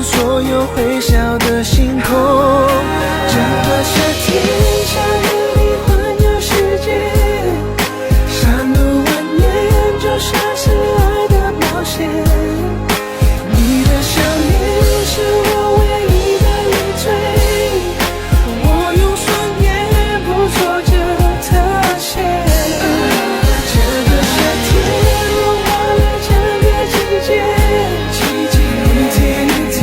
所有会笑的星空。整个夏天想和你环游世界，山路蜿蜒就像是爱的冒险。你的笑脸是我唯一的累赘，我用双眼捕捉着特写。这个夏天融化了整个季节，一天一天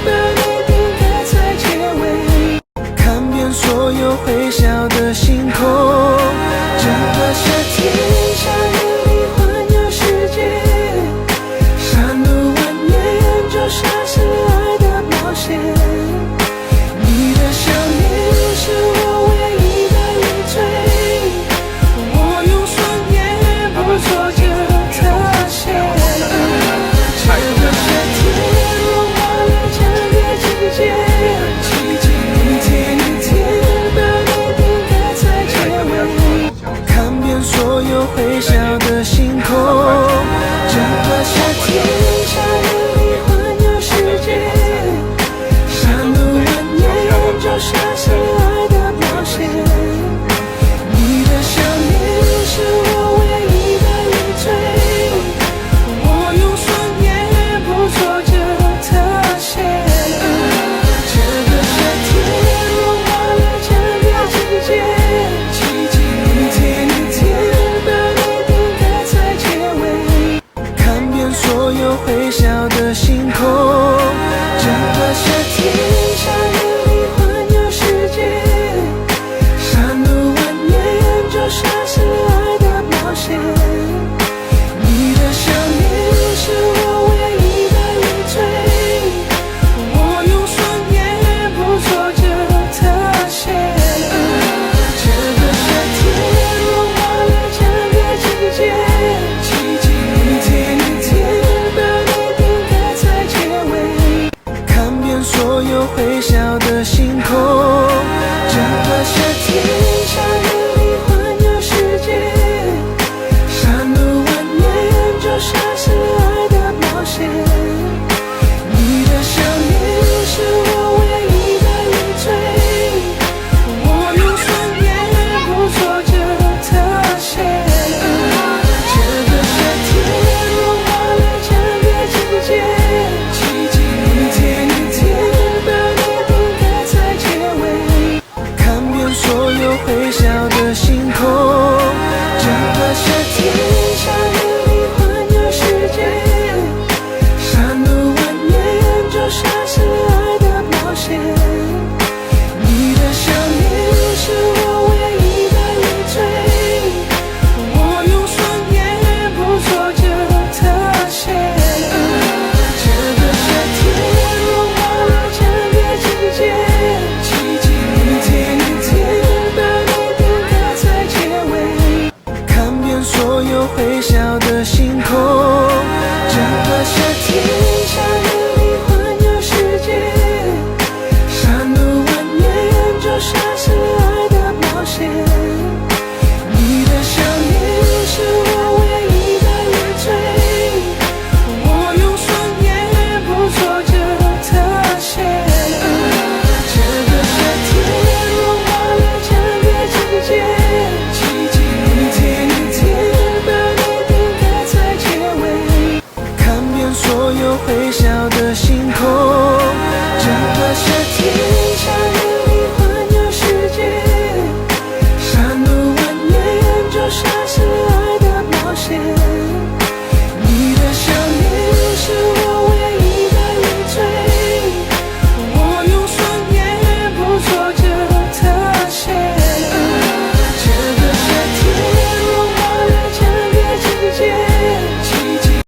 的你定格在结尾，看遍所有会笑的星空。整个夏天想和你环游世界，山路蜿蜒就像是爱的冒险。你的笑脸是我唯一的累赘，我用双眼捕捉着特写。这个夏天融化了整个季节，一天一天的你定格在结尾，看遍所有会笑的星空。整个夏天想和你环游世界，山路蜿蜒就像是爱的冒险。你的笑脸是我唯一的累赘，我用双眼捕捉着特写。这个夏天融化了整个季节，一天一天的你定格在结尾，看遍所有会笑的星空。整个夏天想和你环游世界，山路蜿蜒就像是爱的冒险。你的笑脸是我唯一的累赘，我用双眼捕捉着特写。这个夏天融化了整个季节，一天一天的你定格在结尾，看遍所有会笑的星空。